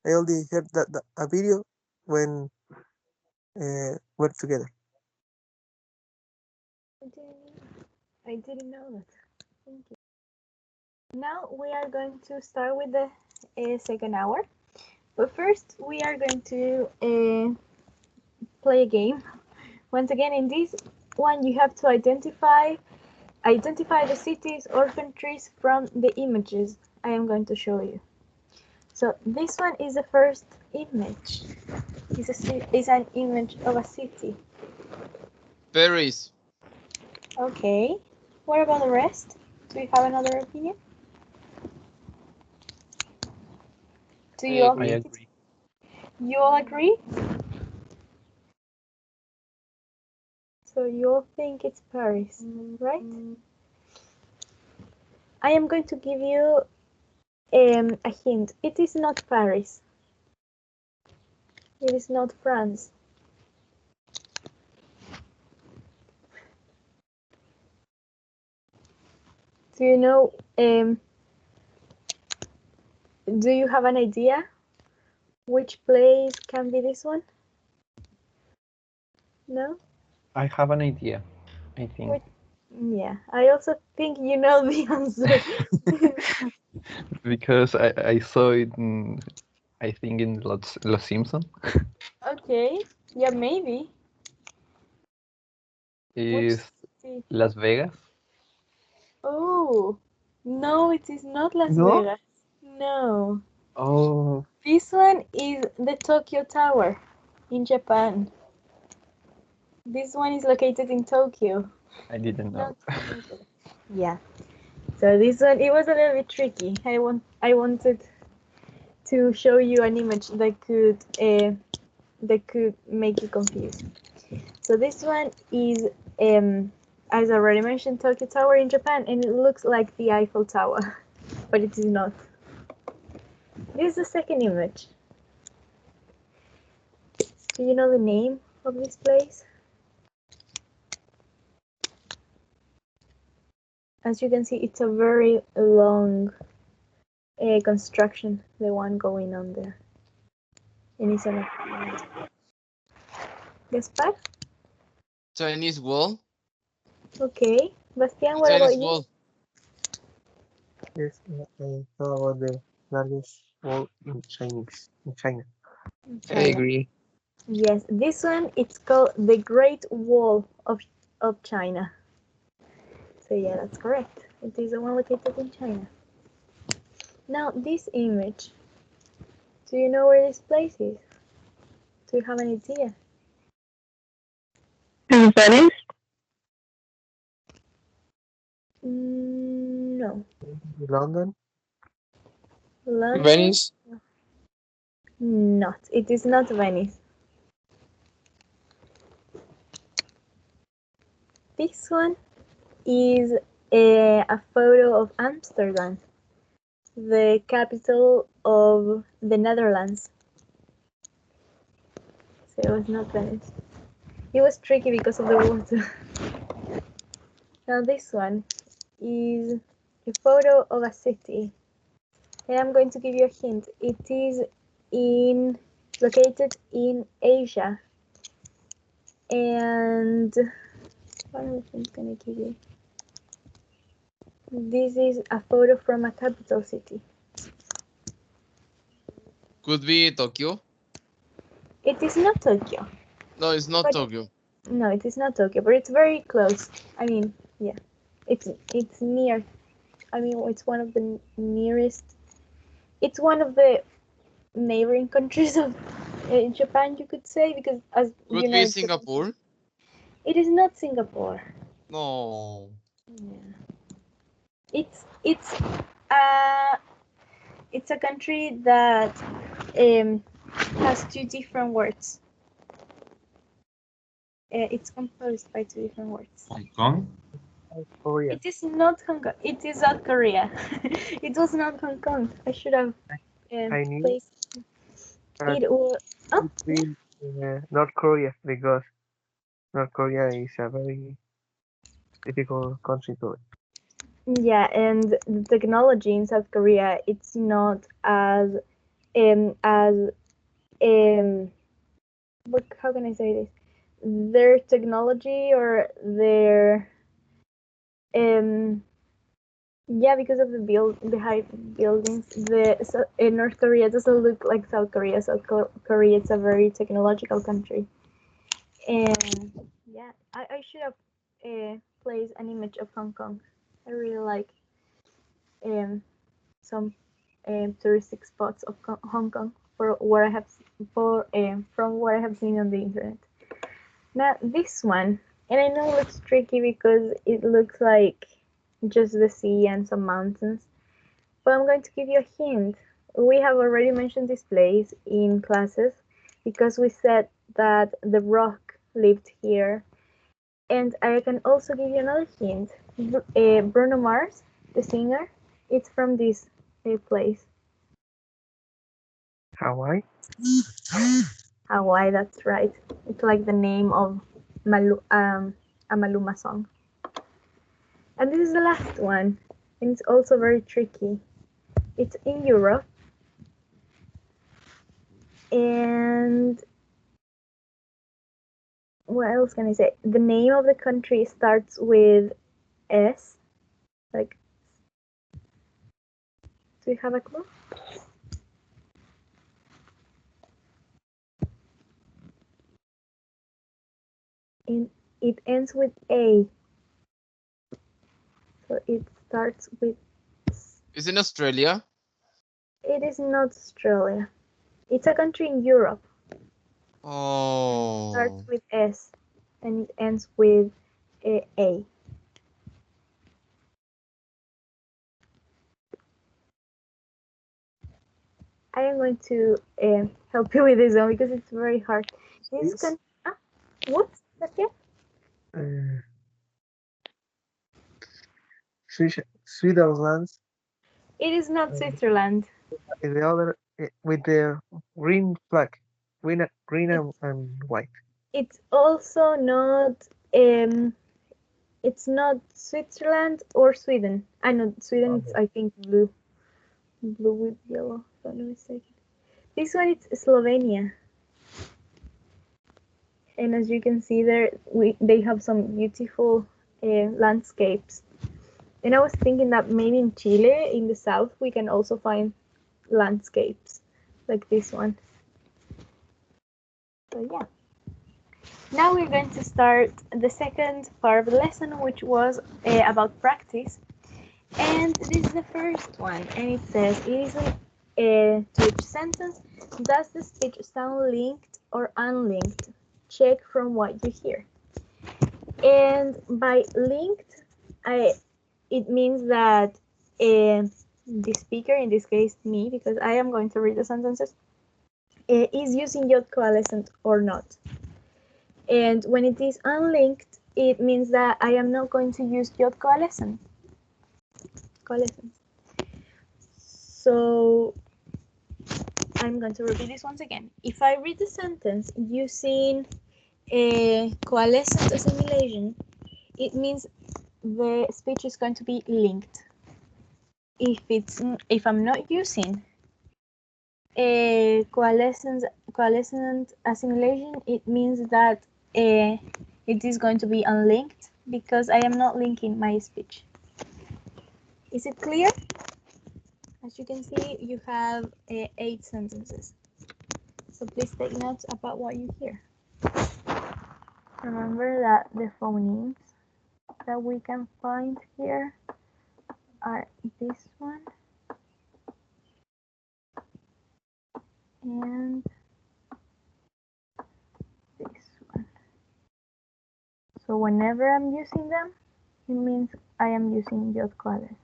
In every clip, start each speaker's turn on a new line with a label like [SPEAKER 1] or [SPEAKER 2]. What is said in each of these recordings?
[SPEAKER 1] I only heard that a video when we're together.
[SPEAKER 2] I didn't know that. Thank you. Now we are going to start with the second hour. But first, we are going to play a game. Once again, in this one, you have to identify the cities or countries from the images I am going to show you. So this one is the first image. It's an image of a city.
[SPEAKER 3] Paris.
[SPEAKER 2] Okay. What about the rest? Do you have another opinion? Do you all
[SPEAKER 3] I
[SPEAKER 2] think agree. You all agree? So you all think it's Paris, right? I am going to give you a hint. It is not Paris. It is not France. Do you know? Do you have an idea which place can be this one? No?
[SPEAKER 4] I have an idea, I think.
[SPEAKER 2] Yeah, I also think you know the answer.
[SPEAKER 4] Because I saw it in, I think in Los Simpson.
[SPEAKER 2] Okay, yeah, maybe.
[SPEAKER 4] Is Las Vegas?
[SPEAKER 2] Oh, no, it is not Las
[SPEAKER 4] No?
[SPEAKER 2] Vegas. No.
[SPEAKER 4] Oh.
[SPEAKER 2] This one is the Tokyo Tower in Japan. This one is located in Tokyo.
[SPEAKER 4] I didn't know.
[SPEAKER 2] Yeah. So this one, it was a little bit tricky. I wanted to show you an image that could make you confused. So this one is, as I already mentioned, Tokyo Tower in Japan, and it looks like the Eiffel Tower, but it is not. This is the second image. Do you know the name of this place? As you can see, it's a very long construction, the one going on there. And it's on a Gaspar?
[SPEAKER 3] Chinese wall.
[SPEAKER 2] Okay. Bastian, what about you?
[SPEAKER 3] Wall.
[SPEAKER 1] Yes, I thought about the largest wall in China.
[SPEAKER 4] I agree.
[SPEAKER 2] Yes, this one, it's called the Great Wall of China. So yeah, that's correct. It is the one located in China. Now, this image, do you know where this place is? Do you have an idea?
[SPEAKER 5] Venice?
[SPEAKER 2] No.
[SPEAKER 1] London?
[SPEAKER 2] London?
[SPEAKER 3] Venice?
[SPEAKER 2] Not. It is not Venice. This one is a photo of Amsterdam, the capital of the Netherlands. So it was not Venice. It was tricky because of the water. Now this one is a photo of a city. And I'm going to give you a hint. It is located in Asia. And what else I'm going to give you? This is a photo from a capital city.
[SPEAKER 3] Could be Tokyo.
[SPEAKER 2] It is not Tokyo.
[SPEAKER 3] No, it's not Tokyo.
[SPEAKER 2] No, it is not Tokyo, but it's very close. I mean, yeah, it's near. I mean, it's one of the nearest. It's one of the neighboring countries of Japan, you could say, because as
[SPEAKER 3] Could
[SPEAKER 2] you know,
[SPEAKER 3] be Singapore.
[SPEAKER 2] It is not Singapore.
[SPEAKER 3] No.
[SPEAKER 2] Yeah. It's a country that has two different words. It's composed by two different words.
[SPEAKER 4] Hong Kong?
[SPEAKER 1] Korea.
[SPEAKER 2] It is not Hong Kong. It is South Korea. It was not Hong Kong. I should have placed. It was
[SPEAKER 1] North Korea, because North Korea is a very difficult country to.
[SPEAKER 2] Yeah, and the technology in South Korea, it's not as as how can I say this? Their technology or their yeah, because of the high buildings, North Korea doesn't look like South Korea. South Korea is a very technological country, and yeah, I should have placed an image of Hong Kong. I really like some touristic spots of Hong Kong for what I have from what I have seen on the internet. Now this one, and I know it looks tricky because it looks like just the sea and some mountains, but I'm going to give you a hint. We have already mentioned this place in classes because we said that The Rock lived here. And I can also give you another hint. Bruno Mars, the singer, it's from this place.
[SPEAKER 1] Hawaii.
[SPEAKER 2] Hawaii, that's right. It's like the name of a Maluma song. And this is the last one, and it's also very tricky. It's in Europe, and what else can I say? The name of the country starts with S. Like, do you have a clue? And it ends with A. So it starts with.
[SPEAKER 3] Is in Australia?
[SPEAKER 2] It is not Australia. It's a country in Europe.
[SPEAKER 3] Oh.
[SPEAKER 2] It starts with S and it ends with A. I am going to help you with this one because it's very hard. This country. What? Okay.
[SPEAKER 1] Switzerland.
[SPEAKER 2] It is not Switzerland.
[SPEAKER 1] The other with the green flag, green and white.
[SPEAKER 2] It's also not. It's not Switzerland or Sweden. I know Sweden. It's I think blue with yellow. If I'm not mistaken. This one it's Slovenia. And as you can see there, they have some beautiful landscapes. And I was thinking that maybe in Chile, in the south, we can also find landscapes like this one. So yeah. Now we're going to start the second part of the lesson, which was about practice. And this is the first one, and it says, it is to each sentence, does the speech sound linked or unlinked? Check from what you hear. And by linked, it means that the speaker, in this case me, because I am going to read the sentences, is using yod coalescent or not. And when it is unlinked, it means that I am not going to use yod coalescent. So I'm going to repeat this once again. If I read the sentence using a coalescent assimilation, it means the speech is going to be linked. If I'm not using a coalescent assimilation, it means that it is going to be unlinked because I am not linking my speech. Is it clear? As you can see, you have 8 sentences. So please take notes about what you hear. Remember that the phonemes that we can find here are this one and this one. So whenever I'm using them, it means I am using yod coalescent.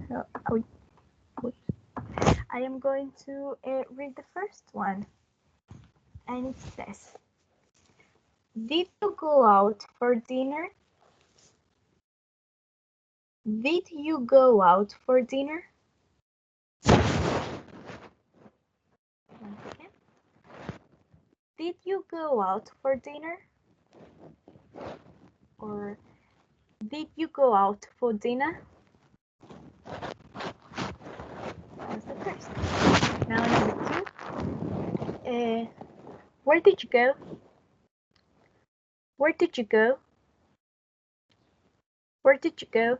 [SPEAKER 2] So I am going to read the first one, and it says, did you go out for dinner? Did you go out for dinner? Once again. Did you go out for dinner? Or did you go out for dinner? Where did you go? Where did you go? Where did you go?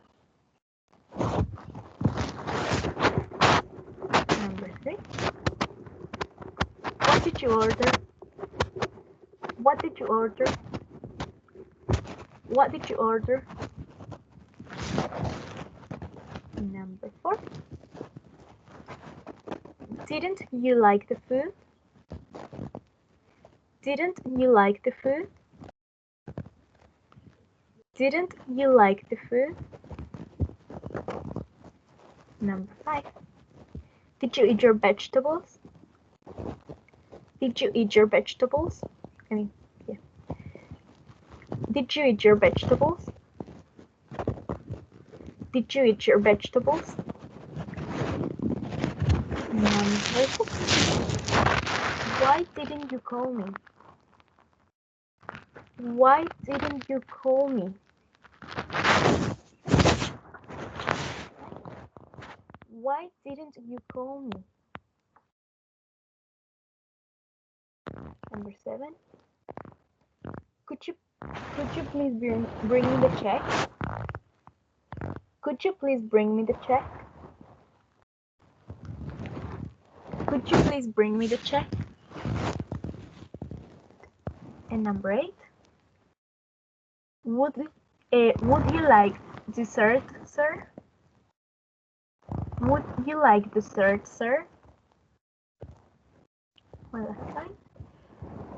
[SPEAKER 2] Number 3. What did you order? What did you order? What did you order? Number 4. Didn't you like the food? Didn't you like the food? Didn't you like the food? Number 5. Did you eat your vegetables? Did you eat your vegetables? Yeah. Did you eat your vegetables? Did you eat your vegetables? Number 6. Why didn't you call me? Why didn't you call me? Why didn't you call me? Number 7. Could you please bring me the check? Could you please bring me the check? Could you please bring me the check? And number 8. Would you like dessert, sir? Would you like dessert, sir? One last time.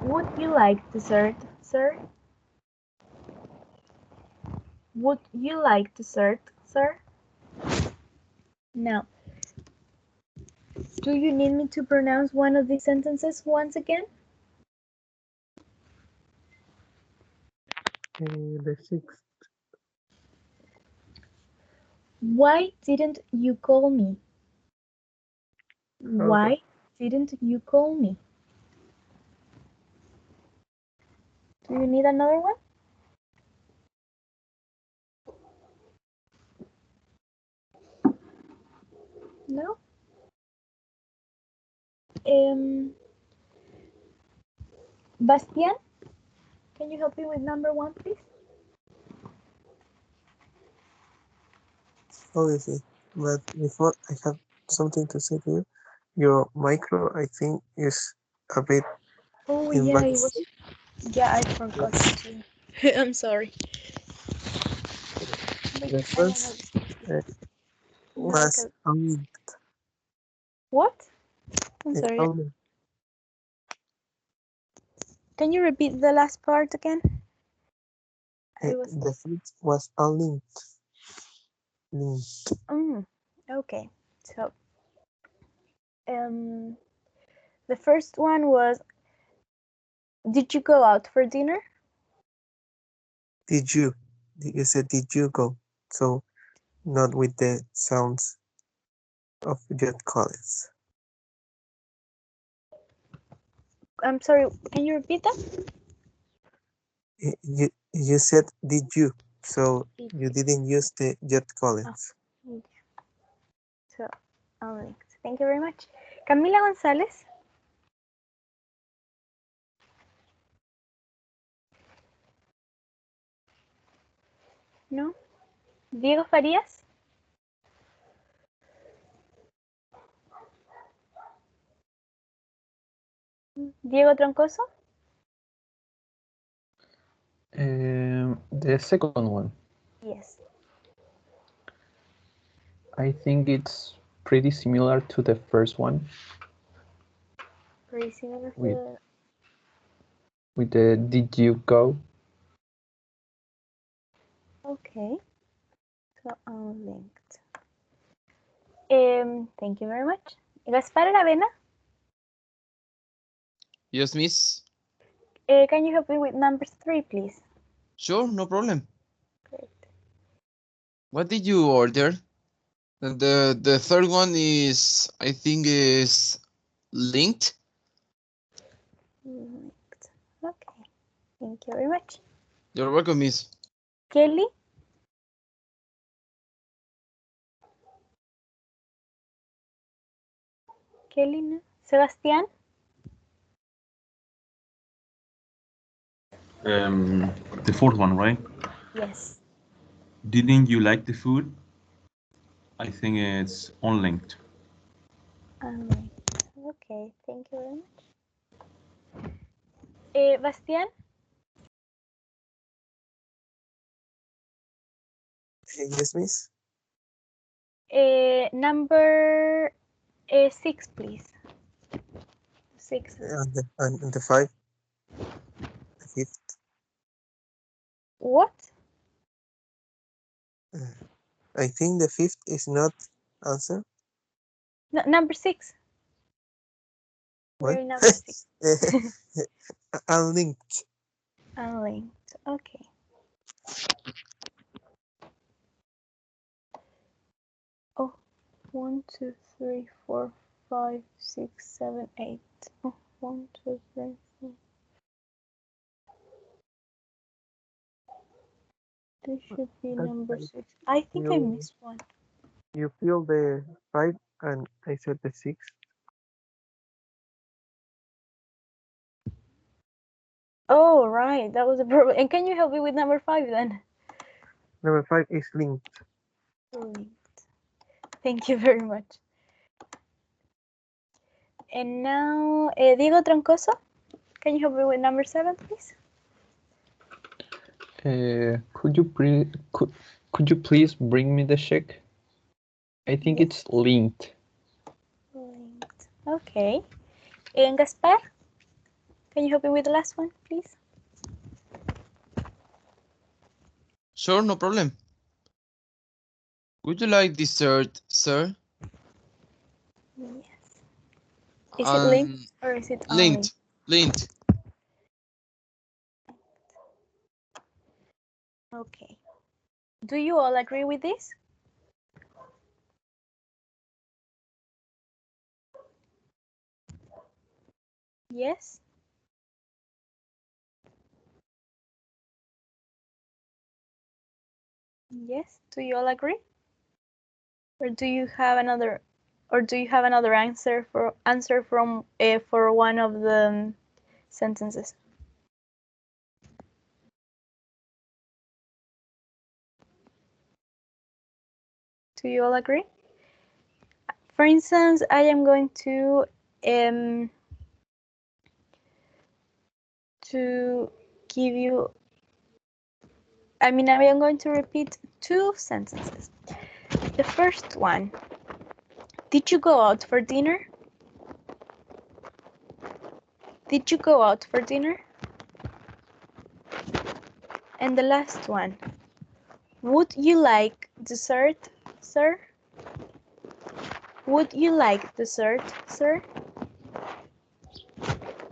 [SPEAKER 2] Would you like dessert, sir? Would you like dessert, sir? Now, do you need me to pronounce one of these sentences once again?
[SPEAKER 1] The 6th.
[SPEAKER 2] Why didn't you call me? Why didn't you call me? Do you need another one? No? Bastian, can you help me with number 1, please?
[SPEAKER 5] Obviously, but before I have something to say to you, your micro, I think, is a bit
[SPEAKER 2] Oh
[SPEAKER 5] in
[SPEAKER 2] yeah,
[SPEAKER 5] back.
[SPEAKER 2] it was. Yeah, I forgot to. I'm sorry. But
[SPEAKER 5] The
[SPEAKER 2] I don't
[SPEAKER 5] first
[SPEAKER 2] know.
[SPEAKER 5] was only,
[SPEAKER 2] What? I'm sorry.
[SPEAKER 5] only
[SPEAKER 2] Can you repeat the last part again?
[SPEAKER 5] the first was unlinked. Linked.
[SPEAKER 2] Okay. So, the first one was, did you go out for dinner?
[SPEAKER 5] Did you? You said did you go? So not with the sounds of Jet Collins.
[SPEAKER 2] I'm sorry. Can you repeat that?
[SPEAKER 5] You said did you? So you didn't use the Jet Collins.
[SPEAKER 2] Oh, so, unlinked. Thank you very much. Camila González. No. Diego Farías. Diego Troncoso.
[SPEAKER 4] The second one.
[SPEAKER 2] Yes.
[SPEAKER 4] I think it's pretty similar to the first one.
[SPEAKER 2] Pretty similar to
[SPEAKER 4] with the did you go?
[SPEAKER 2] Okay. So unlinked. Thank you very much. Gaspar Aravena.
[SPEAKER 3] Yes, miss.
[SPEAKER 2] Can you help me with number 3, please?
[SPEAKER 3] Sure, no problem.
[SPEAKER 2] Great.
[SPEAKER 3] What did you order? The third one is, I think, is linked.
[SPEAKER 2] Linked. Okay. Thank you very much.
[SPEAKER 3] You're welcome, miss.
[SPEAKER 2] Kelly. Kelly, no. Sebastián.
[SPEAKER 6] The fourth one, right?
[SPEAKER 2] Yes.
[SPEAKER 6] Didn't you like the food? I think it's unlinked.
[SPEAKER 2] Okay, thank you very much. Bastian?
[SPEAKER 5] Yes, miss.
[SPEAKER 2] Number 6, please. 6.
[SPEAKER 5] And the 5, the 5th.
[SPEAKER 2] What?
[SPEAKER 5] I think the 5th is not answer.
[SPEAKER 2] No, number 6.
[SPEAKER 5] What?
[SPEAKER 2] We're in number 6.
[SPEAKER 5] Unlinked.
[SPEAKER 2] Unlinked. Okay. Oh, 1, 2, 3, 4, 5, 6, 7, 8. Oh, 1, 2, 3, 4. This should be
[SPEAKER 1] That's
[SPEAKER 2] number
[SPEAKER 1] right.
[SPEAKER 2] 6. I think I
[SPEAKER 1] You
[SPEAKER 2] missed one.
[SPEAKER 1] you feel the 5 and I said the 6.
[SPEAKER 2] Oh, right. That was a problem. And can you help me with number 5 then?
[SPEAKER 1] Number 5 is linked.
[SPEAKER 2] Linked. Thank you very much. And now, Diego Troncoso, can you help me with number 7, please?
[SPEAKER 4] Could you please bring me the check? I think
[SPEAKER 2] Yes.
[SPEAKER 4] it's linked.
[SPEAKER 2] Linked. Okay. And Gaspar, can you help me with the last one, please?
[SPEAKER 3] Sure, no problem. Would you like dessert, sir?
[SPEAKER 2] Yes. Is it linked or is it unlinked?
[SPEAKER 3] Linked.
[SPEAKER 2] Okay. Do you all agree with this? Yes? Yes? Do you all agree? Or do you have another answer from for one of the sentences? Do you all agree? For instance, I am going to give you, I am going to repeat 2 sentences. The first one, did you go out for dinner? Did you go out for dinner? And the last one, would you like dessert, sir? Would you like dessert, sir?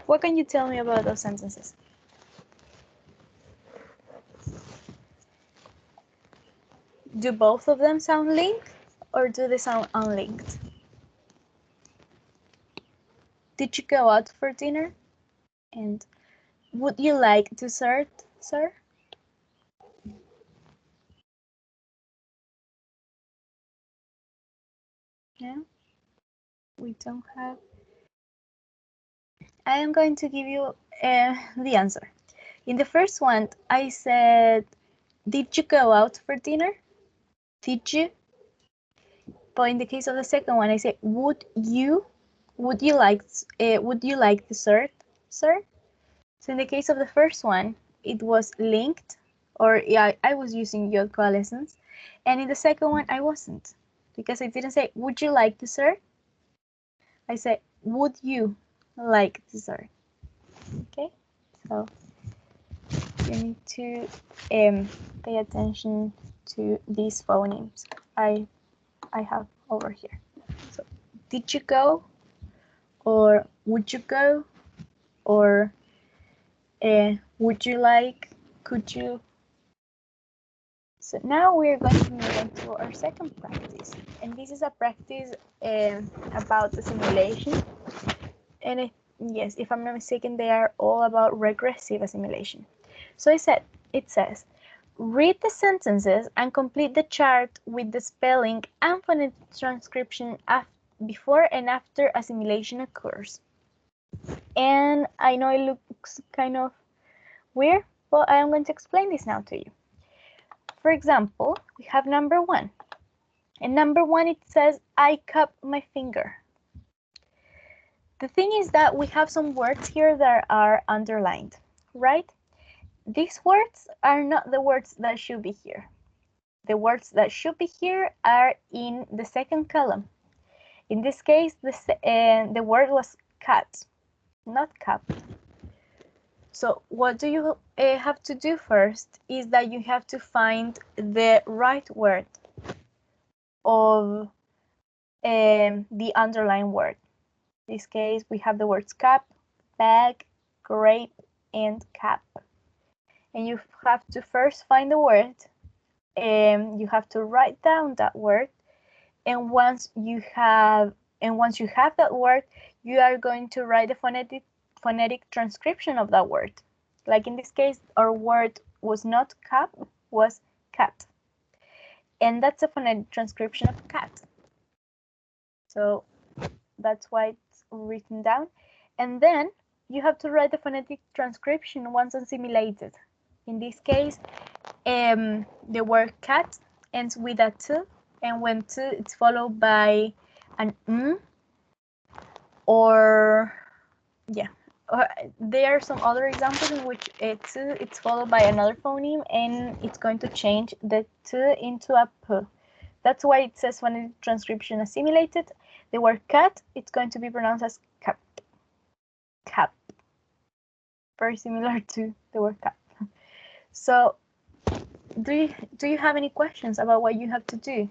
[SPEAKER 2] What can you tell me about those sentences? Do both of them sound linked or do they sound unlinked? Did you go out for dinner? And would you like dessert, sir? Yeah, we don't have. I am going to give you the answer. In the first one, I said, did you go out for dinner? Did you? But in the case of the second one, I said, would you like dessert, sir? So in the case of the first one, it was linked, or yeah, I was using your coalescence. And in the second one, I wasn't, because I didn't say, would you like dessert? I said, would you like dessert? Okay, so you need to pay attention to these phonemes I have over here. So, did you go? Or would you go? Or would you like? Could you? So now we're going to move on to our second practice. And this is a practice about the simulation. And yes, if I'm not mistaken, they are all about regressive assimilation. So it says, read the sentences and complete the chart with the spelling and phonetic transcription before and after assimilation occurs. And I know it looks kind of weird, Well, I am going to explain this now to you. For example, we have number 1. In number 1, it says, I cup my finger. The thing is that we have some words here that are underlined, right? These words are not the words that should be here. The words that should be here are in the second column. In this case, the word was cat, not cup. So what do you have to do first is that you have to find the right word of the underlined word. In this case, we have the words cup, bag, grape, and cap. And you have to first find the word, and you have to write down that word. And once you have that word, you are going to write the phonetic transcription of that word. Like in this case, our word was not cup, was cat. And that's a phonetic transcription of cat. So that's why it's written down. And then you have to write the phonetic transcription once assimilated. In this case, the word cat ends with a t, and when t, it's followed by an or yeah. There are some other examples in which it's followed by another phoneme, and it's going to change the t into a p. That's why it says phonetic transcription assimilated. The word cat, it's going to be pronounced as cap. Cap. Very similar to the word cap. So, do you have any questions about what you have to do?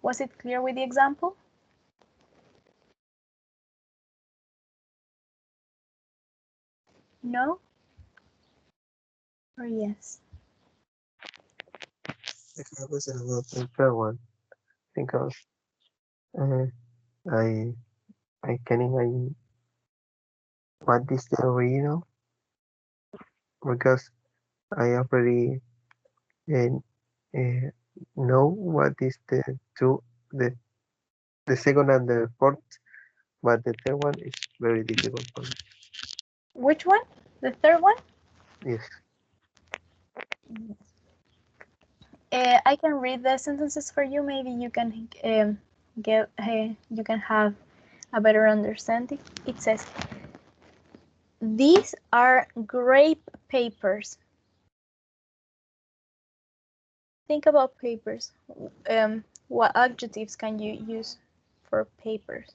[SPEAKER 2] Was it clear with the example? No? Or yes?
[SPEAKER 5] I have a question about the third one because uh, I I can imagine what is the original because I already uh, uh, know what is the the second and the fourth, but the third one is very difficult for me.
[SPEAKER 2] Which one? The third one?
[SPEAKER 5] Yes.
[SPEAKER 2] I can read the sentences for you. Maybe you can you can have a better understanding. It says, these are grape papers. Think about papers. What adjectives can you use for papers?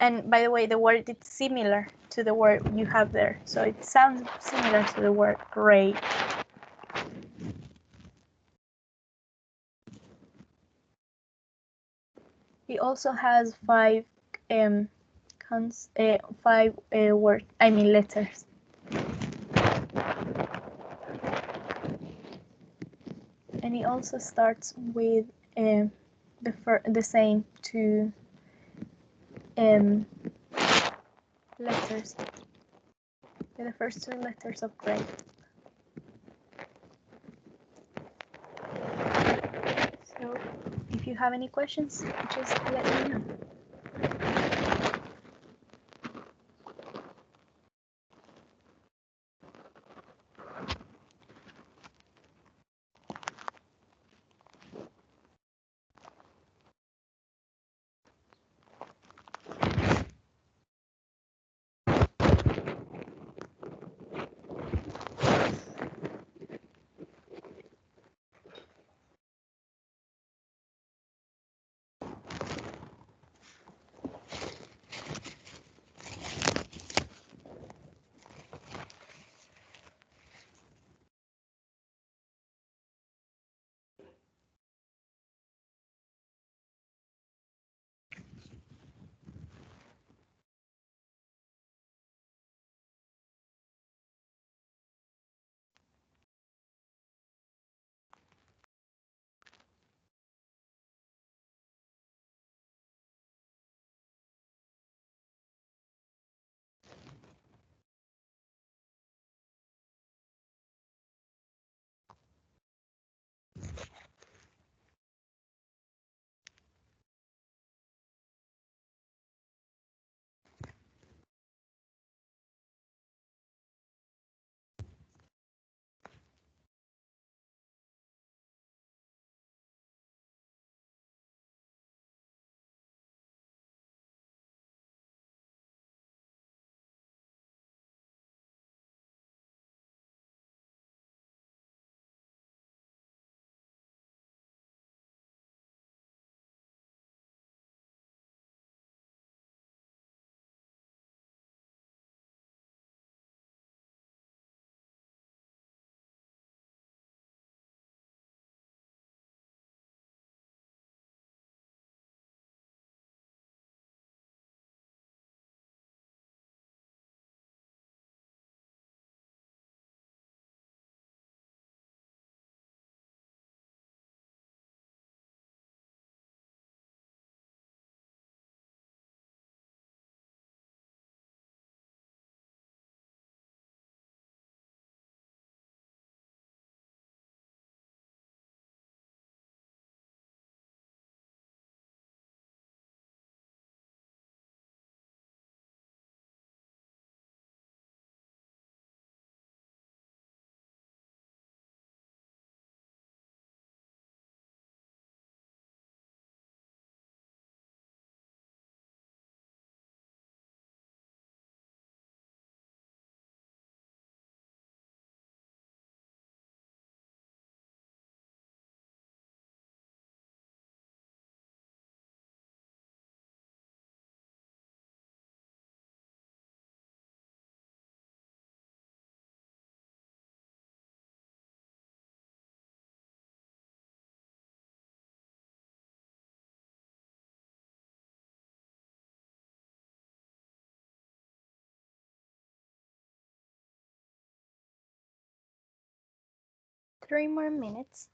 [SPEAKER 2] And by the way, the word is similar to the word you have there. So it sounds similar to the word grape. It also has five letters. And it also starts with the same two letters. The first two letters of grape. So if you have any questions, just let me know. 3 more minutes.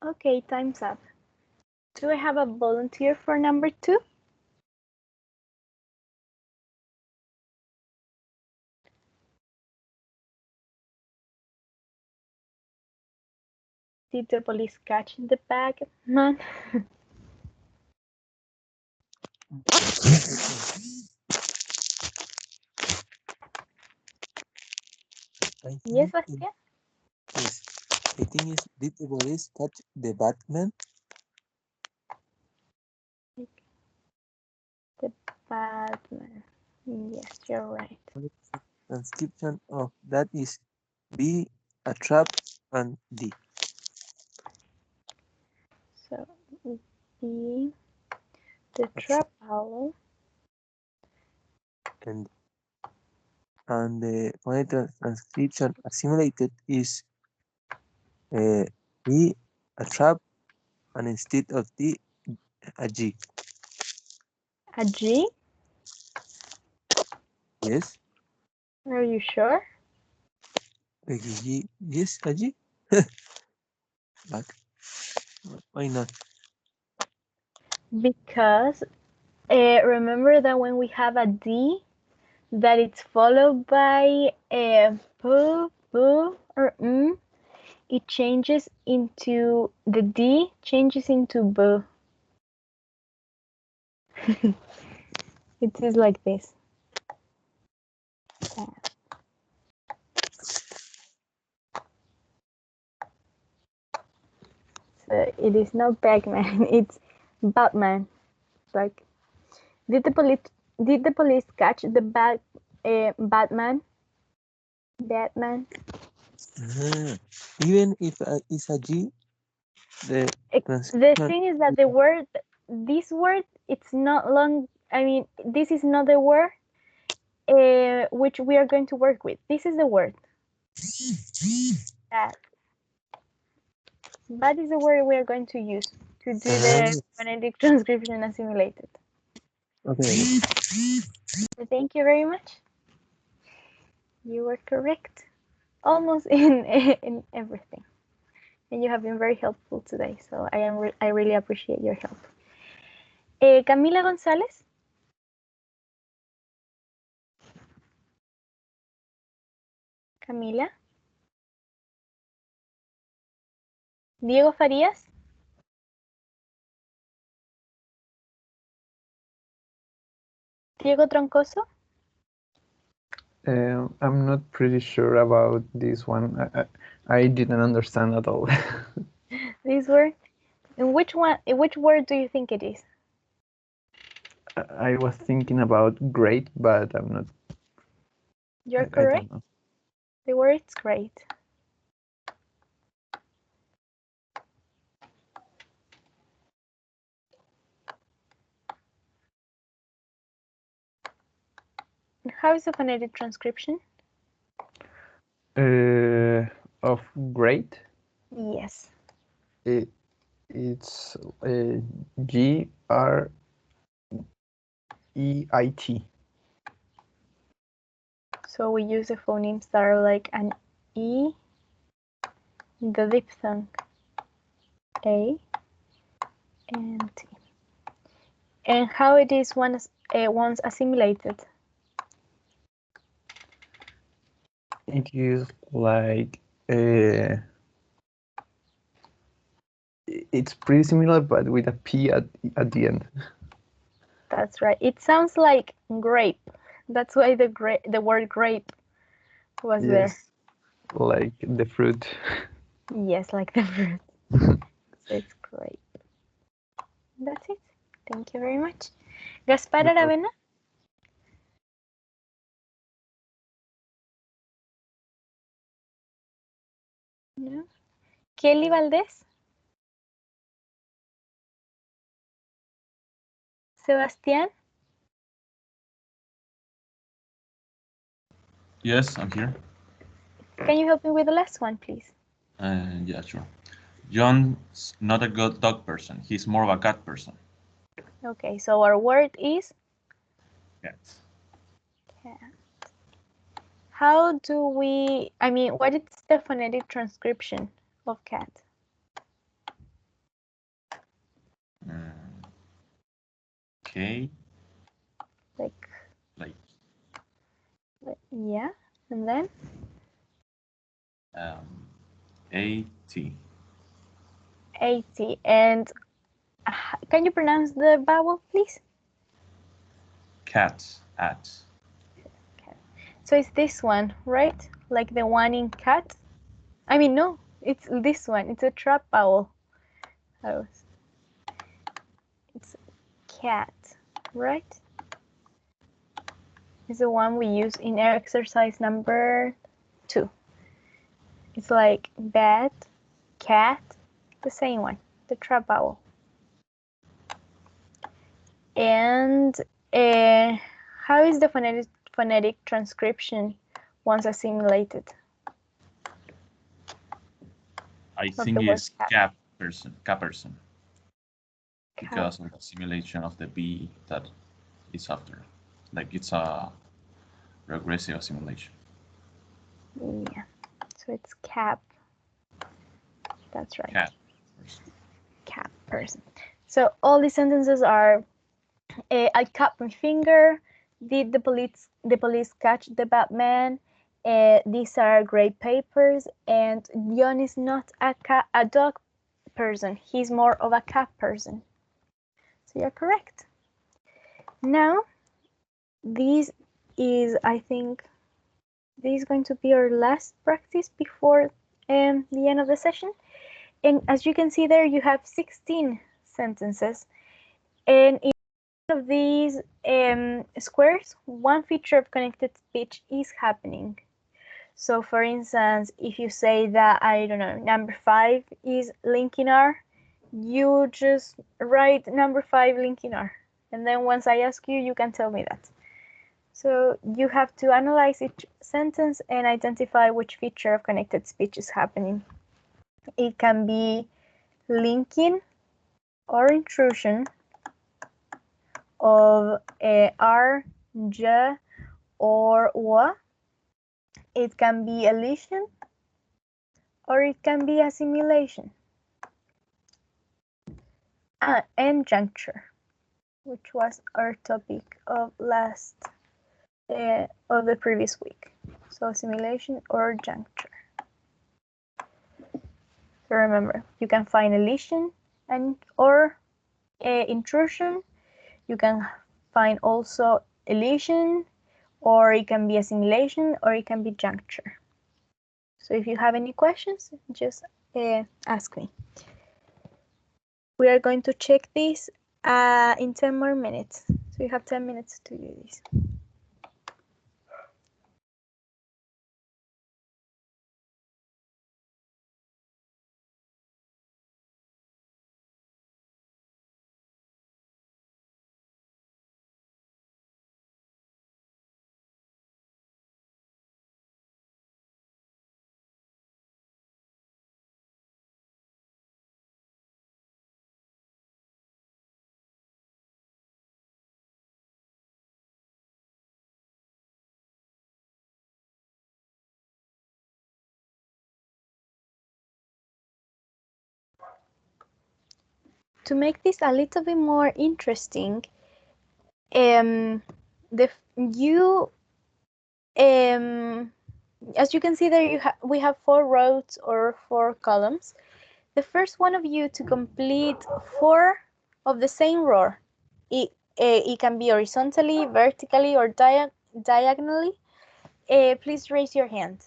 [SPEAKER 2] Okay, time's up. Do I have a volunteer for number 2? Did the police catch the bag man? Yes, Bastian?
[SPEAKER 5] Yes, I think is did the police catch the Batman?
[SPEAKER 2] The Batman. Yes, you're right.
[SPEAKER 5] Transcription of that is B, a trap, and D.
[SPEAKER 2] So, the trap owl.
[SPEAKER 5] And the phonetic transcription assimilated is B, a trap, and instead of D, a G.
[SPEAKER 2] A G?
[SPEAKER 5] Yes,
[SPEAKER 2] Are you sure?
[SPEAKER 5] a G. Yes, a G. But why not?
[SPEAKER 2] Because remember that when we have a D, that it's followed by a boo, boo, or it changes into, the D changes into boo. It is like this. So it is not Batman, it's Batman. Like, did the police catch the Batman? Batman.
[SPEAKER 5] Even if it's a G, the
[SPEAKER 2] The
[SPEAKER 5] transcription.
[SPEAKER 2] thing is that this word, it's not long. I mean, this is not the word which we are going to work with. This is the word. That is the word we are going to use to do the phonetic transcription assimilated.
[SPEAKER 5] Okay.
[SPEAKER 2] Thank you very much. You were correct, almost in everything, and you have been very helpful today. So I really appreciate your help. Camila González. Camila. Diego Farías. Diego Troncoso.
[SPEAKER 4] I'm not pretty sure about this one. I didn't understand at all.
[SPEAKER 2] This word. And which word do you think it is?
[SPEAKER 4] I was thinking about great, but I'm not.
[SPEAKER 2] You're
[SPEAKER 4] I
[SPEAKER 2] correct.
[SPEAKER 4] don't know.
[SPEAKER 2] The word is great. And how is the phonetic transcription?
[SPEAKER 4] Of great,
[SPEAKER 2] Yes.
[SPEAKER 4] it's GREIT.
[SPEAKER 2] So we use the phonemes that are like an E, the diphthong A, and T. And how it is once assimilated?
[SPEAKER 4] It is like it's pretty similar, but with a P at the end.
[SPEAKER 2] That's right. It sounds like grape. That's why the word grape was there.
[SPEAKER 4] Yes, like the fruit.
[SPEAKER 2] Yes, like the fruit. So it's grape. That's it. Thank you very much. Gaspar Aravena. No. Kelly Valdez. Sebastián.
[SPEAKER 6] Yes, I'm here.
[SPEAKER 2] Can you help me with the last one, please?
[SPEAKER 6] Yeah, sure. John's not a good dog person. He's more of a cat person.
[SPEAKER 2] Okay, so our word is
[SPEAKER 6] Cat.
[SPEAKER 2] cat. How do we, what is the phonetic transcription of cat?
[SPEAKER 6] K.
[SPEAKER 2] Like,
[SPEAKER 6] Like
[SPEAKER 2] yeah, and then?
[SPEAKER 6] A-T.
[SPEAKER 2] A-T. And can you pronounce the vowel, please?
[SPEAKER 6] Cat. At.
[SPEAKER 2] So it's this one, right? Like the one in cat? No, it's this one. It's a trap vowel. It's cat, right? It's the one we use in exercise number 2. It's like bat, cat, the same one, the trap vowel. And how is the phonetic transcription once assimilated?
[SPEAKER 6] I think it's cat person. Cat person. Because of the simulation of the B that is after. Like it's a regressive simulation.
[SPEAKER 2] Yeah, so it's cap. That's right.
[SPEAKER 6] Cat.
[SPEAKER 2] Cap person. So all these sentences are, I cut my finger. Did the police catch the Batman? These are gray papers, and John is not a dog person. He's more of a cat person. So you're correct. Now, this is, I think, this is going to be our last practice before the end of the session. And as you can see there, you have 16 sentences. And in one of these squares, one feature of connected speech is happening. So for instance, if you say that, I don't know, number 5 is linking R, you just write number 5 linking R. And then once I ask you, you can tell me that. So you have to analyze each sentence and identify which feature of connected speech is happening. It can be linking or intrusion of R, J, or W. It can be elision or it can be assimilation. And juncture, which was our topic of the previous week. So assimilation or juncture. So remember, you can find elision or intrusion. You can find also elision, or it can be assimilation, or it can be juncture. So if you have any questions, just ask me. We are going to check this in 10 more minutes. So you have 10 minutes to do this. To make this a little bit more interesting, as you can see there, we have 4 rows or 4 columns. The first one of you to complete 4 of the same row, it can be horizontally, vertically, or diagonally. Please raise your hand.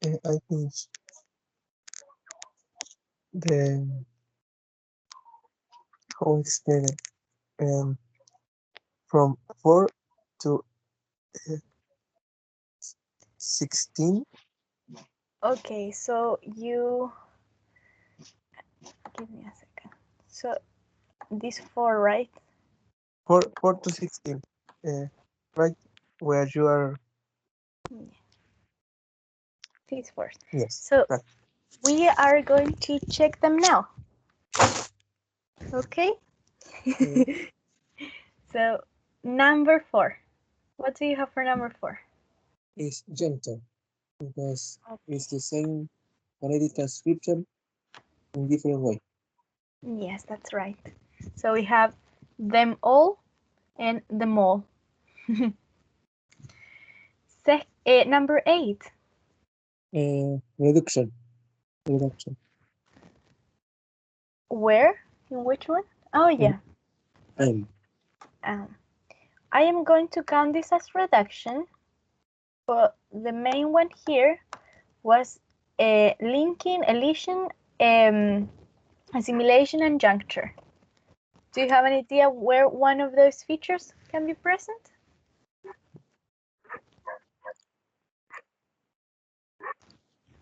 [SPEAKER 5] I think the how explain it from 4 to 16.
[SPEAKER 2] Okay, so you give me a second. So these 4, right?
[SPEAKER 5] 4 to 16. Right where you are.
[SPEAKER 2] These 4.
[SPEAKER 5] Yes.
[SPEAKER 2] So
[SPEAKER 5] right.
[SPEAKER 2] we are going to check them now. Okay, So, number 4. What do you have for number 4?
[SPEAKER 1] Is gentle because it's the same phonetic transcription in different way.
[SPEAKER 2] Yes, that's right. So we have them all and them all. Number 8.
[SPEAKER 1] Reduction. Reduction.
[SPEAKER 2] Where? In which one? Oh, yeah. I am going to count this as reduction, but the main one here was linking, elision, assimilation, and juncture. Do you have an idea where one of those features can be present?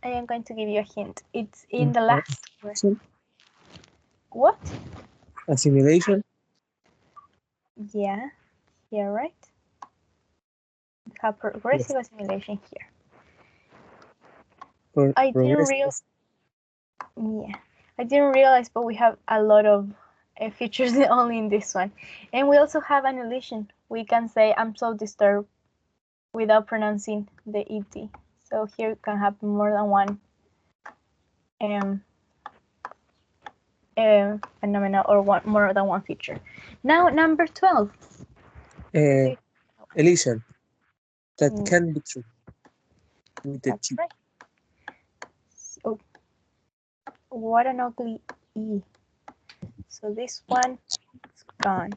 [SPEAKER 2] I am going to give you a hint. It's in the last word. What?
[SPEAKER 1] Assimilation.
[SPEAKER 2] Yeah, you're right. We have progressive assimilation here. I didn't realize. Yeah, I didn't realize, but we have a lot of features only in this one, and we also have an elision. We can say "I'm so disturbed" without pronouncing the et. So here can happen more than one phenomena or more than one feature. Now number 12.
[SPEAKER 1] Elision. That can be true. With the
[SPEAKER 2] That's right. So, what an ugly E. So this one is gone.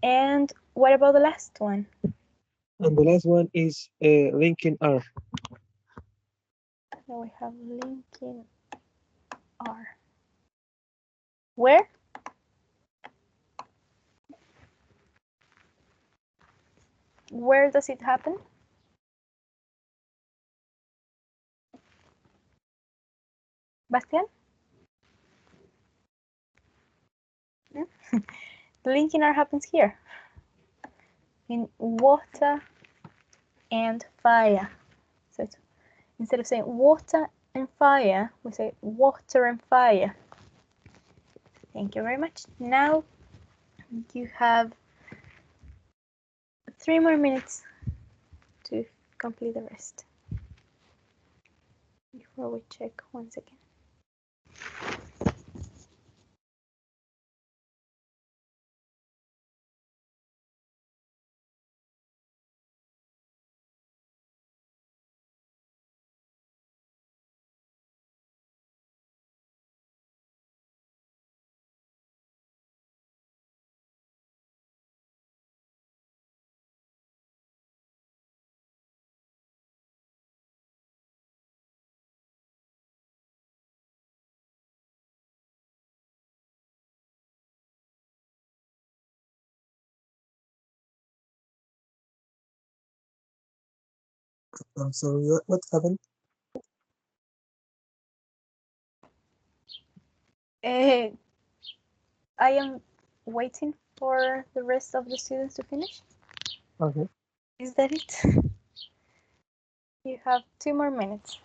[SPEAKER 2] And what about the last one?
[SPEAKER 1] And the last one is linking R.
[SPEAKER 2] Now we have linking R. Where? Where does it happen? Bastian? The linking R happens here. In water and fire. So instead of saying water and fire, we say water and fire. Thank you very much. Now you have 3 more minutes to complete the rest. Before we check once again.
[SPEAKER 1] I'm sorry, what happened?
[SPEAKER 2] I am waiting for the rest of the students to finish.
[SPEAKER 1] Okay.
[SPEAKER 2] Is that it? You have 2 more minutes.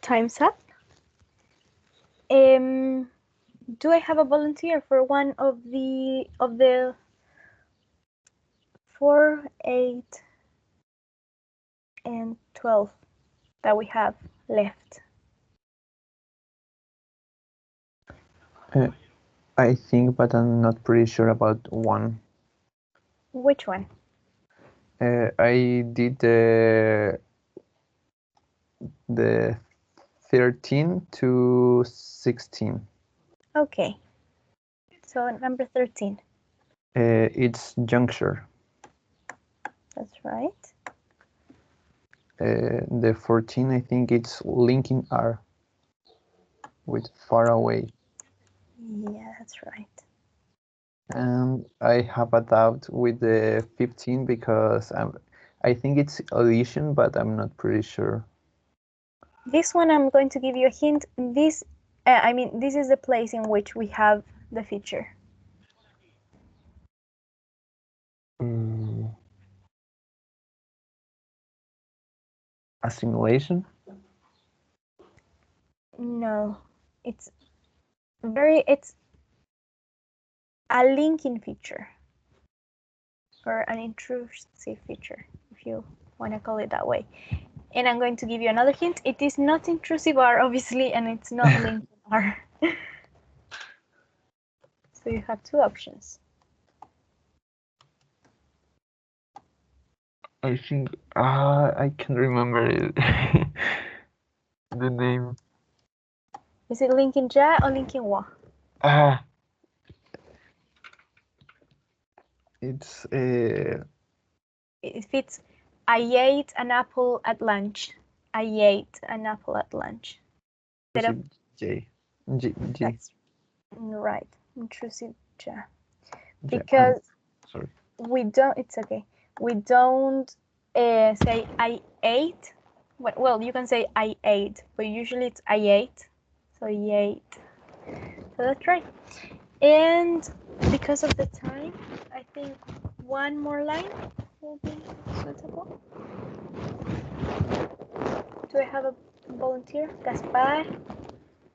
[SPEAKER 2] time's up. Do I have a volunteer for one of the 4, 8, and 12 that we have left?
[SPEAKER 4] I think, but I'm not pretty sure about one.
[SPEAKER 2] Which one?
[SPEAKER 4] I did the 13 to 16.
[SPEAKER 2] Okay. So number 13.
[SPEAKER 4] It's juncture.
[SPEAKER 2] That's right.
[SPEAKER 4] The 14, I think it's linking R with far away.
[SPEAKER 2] Yeah, that's right.
[SPEAKER 4] And I have a doubt with the 15 because I think it's elision, but I'm not pretty sure.
[SPEAKER 2] This one I'm going to give you a hint. This is the place in which we have the feature.
[SPEAKER 4] Assimilation?
[SPEAKER 2] No, it's a linking feature or an intrusive feature, if you want to call it that way. And I'm going to give you another hint. It is not intrusive R, obviously, and it's not linking R. So you have two options.
[SPEAKER 4] I think I can remember it. The name.
[SPEAKER 2] Is it linking Ja or linking Wa?
[SPEAKER 4] It's
[SPEAKER 2] If it's I ate an apple at lunch. I ate an apple at lunch. Instead of
[SPEAKER 4] J.
[SPEAKER 2] that's right, intrusive Ja.
[SPEAKER 4] J.
[SPEAKER 2] Because
[SPEAKER 4] Sorry.
[SPEAKER 2] we don't. It's okay. We don't say I ate. Well, you can say I ate, but usually it's I ate. So I ate. So that's right. And because of the time, I think one more line will be suitable. Do I have a volunteer? Gaspar,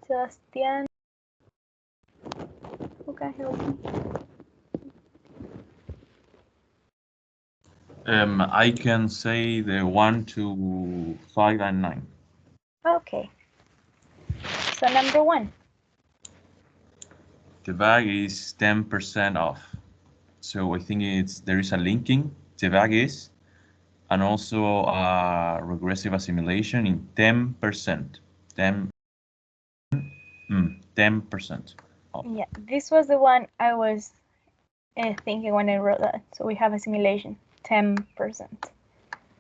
[SPEAKER 2] Sebastian, who can help me?
[SPEAKER 6] I can say the 1 to 5 and 9.
[SPEAKER 2] Okay. So number 1.
[SPEAKER 6] The bag is 10% off. So I think there is a linking, the bag is, and also a regressive assimilation in 10%. 10% off.
[SPEAKER 2] Yeah, this was the one I was thinking when I wrote that. So we have assimilation, 10%.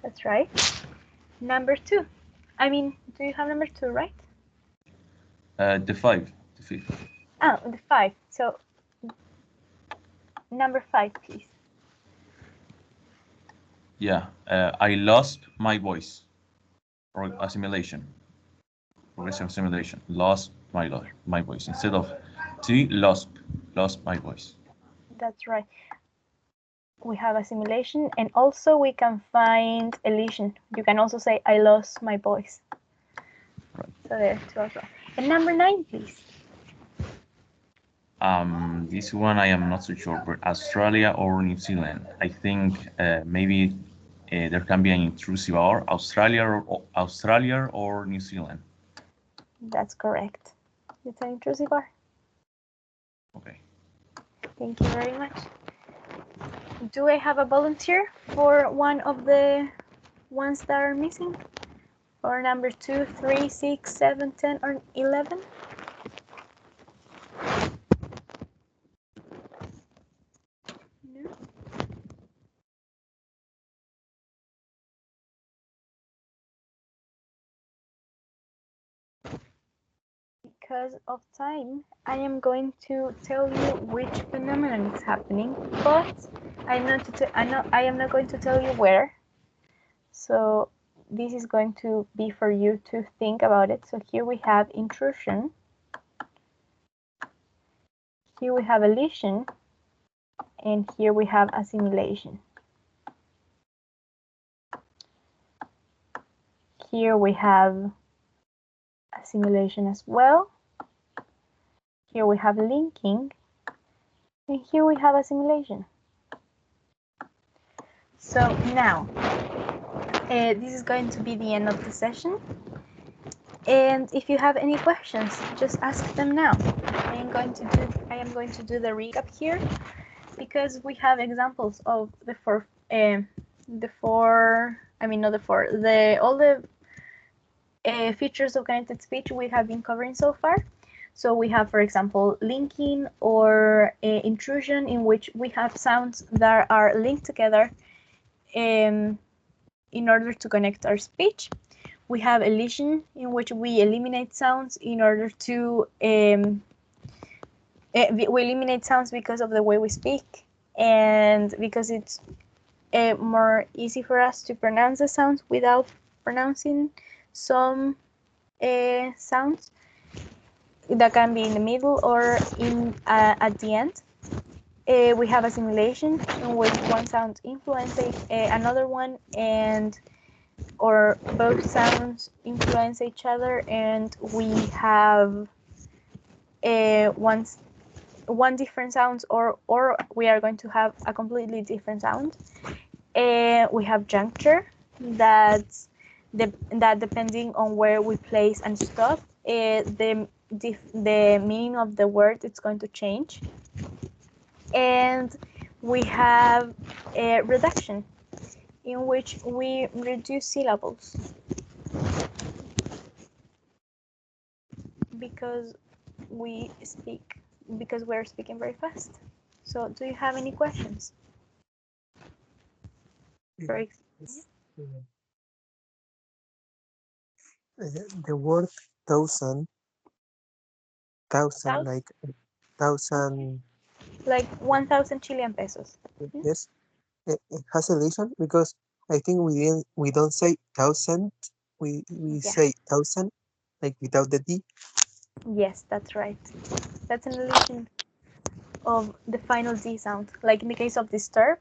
[SPEAKER 2] That's right. Number 2. Do you have number 2, right?
[SPEAKER 6] The 5, the 5th.
[SPEAKER 2] Oh, the 5. So number 5, please.
[SPEAKER 6] Yeah, I lost my voice. Or assimilation. Progressive assimilation. Lost my voice. Instead of T, lost my voice.
[SPEAKER 2] That's right. We have assimilation, and also we can find elision. You can also say, I lost my voice.
[SPEAKER 6] Right.
[SPEAKER 2] So there, 2 as well. And number 9, please.
[SPEAKER 6] This one I am not so sure, but Australia or New Zealand. I think maybe there can be an intrusive R, Australia or New Zealand.
[SPEAKER 2] That's correct. It's an intrusive R.
[SPEAKER 6] Okay.
[SPEAKER 2] Thank you very much. Do I have a volunteer for one of the ones that are missing? Or number 2, 3, 6, 7, 10, or 11? No? Because of time, I am going to tell you which phenomenon is happening, but I am not going to tell you where. So this is going to be for you to think about it. So here we have intrusion. Here we have elision. And here we have assimilation. Here we have a simulation as well. Here we have linking, and here we have a simulation. So now, this is going to be the end of the session. And if you have any questions, just ask them now. I am going to do the recap here because we have examples of all the features of connected speech we have been covering so far. So we have, for example, linking or intrusion, in which we have sounds that are linked together in order to connect our speech. We have elision, in which we eliminate sounds in order to we eliminate sounds because of the way we speak and because it's more easy for us to pronounce the sounds without pronouncing some sounds that can be in the middle or in at the end. We have a simulation in which one sound influences another one, or both sounds influence each other, and we have one different sounds, or we are going to have a completely different sound. We have juncture that depending on where we place and stop, the meaning of the word is going to change. And we have a reduction, in which we reduce syllables because we're speaking very fast. So do you have any questions?
[SPEAKER 5] The word thousand, like thousand.
[SPEAKER 2] Like 1,000 Chilean pesos.
[SPEAKER 5] Yes, it has a lesson because I think we don't say thousand, we say thousand, like without the D.
[SPEAKER 2] Yes, that's right. That's an elision of the final D sound. Like in the case of disturb,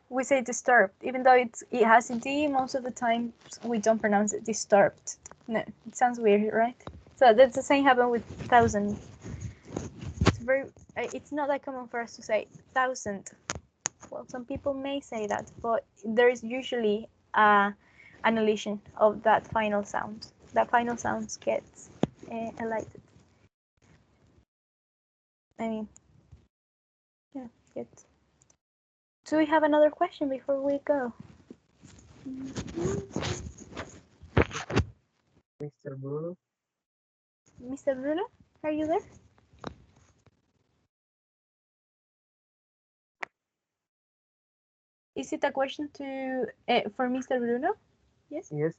[SPEAKER 2] we say disturbed, even though it has a D. Most of the time, we don't pronounce it disturbed. No, it sounds weird, right? So that's the same happen with thousand. It's not that common for us to say thousand. Well, some people may say that, but there is usually an elision of that final sound. That final sound gets elided. I mean, yeah, good. Do we have another question before we go?
[SPEAKER 5] Mr. Bruno?
[SPEAKER 2] Mr. Bruno, are you there? Is it a question for Mr. Bruno? Yes?
[SPEAKER 5] Yes.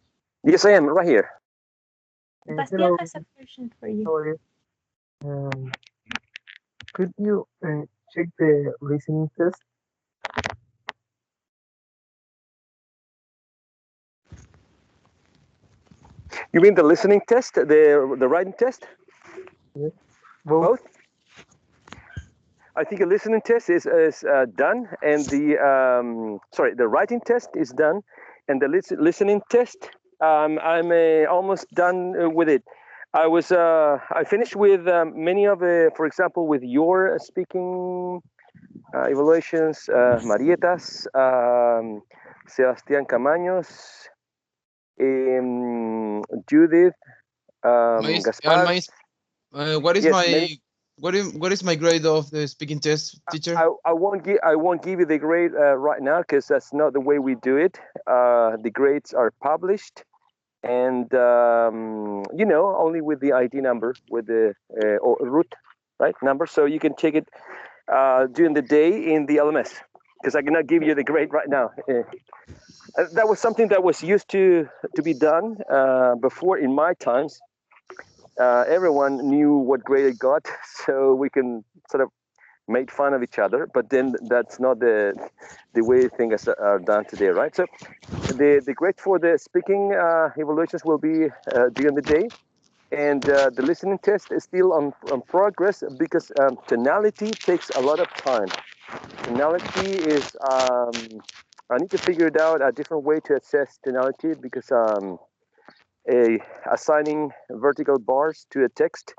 [SPEAKER 7] Yes, I am right here.
[SPEAKER 2] Bastian has a question for you.
[SPEAKER 5] Sorry. Could you check the listening test?
[SPEAKER 7] You mean the listening test, the writing test?
[SPEAKER 5] Yes.
[SPEAKER 7] Both? I think a listening test is done, and the writing test is done, and the listening test, I'm almost done with it. I finished with many of for example, with your speaking evaluations, Marietas, Sebastián Camaños, Judith, Gaspar.
[SPEAKER 3] What is
[SPEAKER 7] Yes,
[SPEAKER 3] what is my grade of the speaking test, teacher?
[SPEAKER 7] I won't give you the grade right now because that's not the way we do it. The grades are published, and only with the ID number, with the or root number, so you can check it during the day in the LMS. Because I cannot give you the grade right now. That was something that was used to be done before in my times. Everyone knew what grade I got, so we can sort of make fun of each other. But then that's not the way things are done today, right? So the grade for the speaking evaluations will be during the day, and the listening test is still on progress because tonality takes a lot of time. Tonality is I need to figure it out a different way to assess tonality because assigning vertical bars to a text.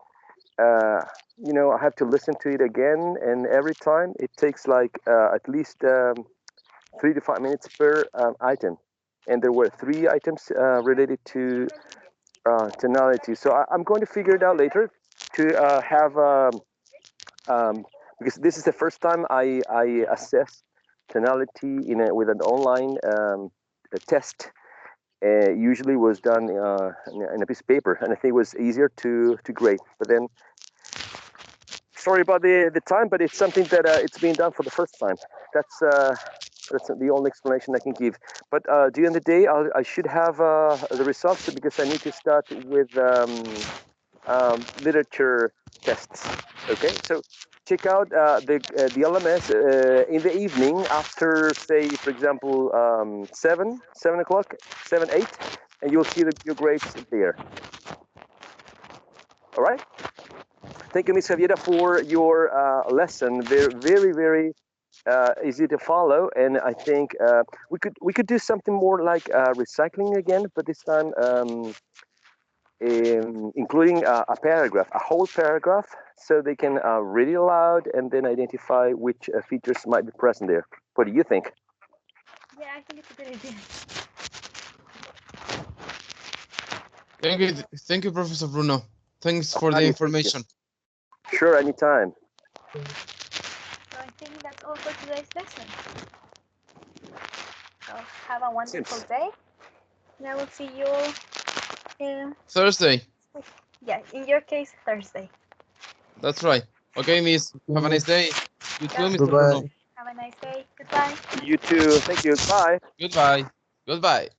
[SPEAKER 7] You know, I have to listen to it again, and every time it takes like at least 3 to 5 minutes per item. And there were 3 items related to tonality. So I'm going to figure it out later to have, because this is the first time I assess tonality with an online test. Usually was done in a piece of paper, and I think it was easier to grade. But then, sorry about the time, but it's something that it's being done for the first time. That's the only explanation I can give. But during the day, I should have the results because I need to start with literature tests. Okay, so check out the LMS in the evening after, say, for example, 7 o'clock, 7, 8, and you'll see your grades there. All right. Thank you, Ms. Javiera, for your lesson. Very, very easy to follow, and I think we could do something more like recycling again, but this time including a paragraph, a whole paragraph, so they can read it aloud and then identify which features might be present there. What do you think?
[SPEAKER 2] Yeah, I think it's a good idea.
[SPEAKER 3] Thank you, Professor Bruno. Thanks for the information.
[SPEAKER 7] Sure, anytime.
[SPEAKER 2] So I think that's all for today's lesson. So have a wonderful day, and I will see you
[SPEAKER 3] Thursday.
[SPEAKER 2] Yeah, in your case, Thursday.
[SPEAKER 3] That's right. Okay, Miss. Have a nice day. You too, Mr.
[SPEAKER 1] Goodbye.
[SPEAKER 3] Bruno.
[SPEAKER 2] Have a nice day. Goodbye.
[SPEAKER 7] You too. Thank you. Bye.
[SPEAKER 3] Goodbye. Goodbye.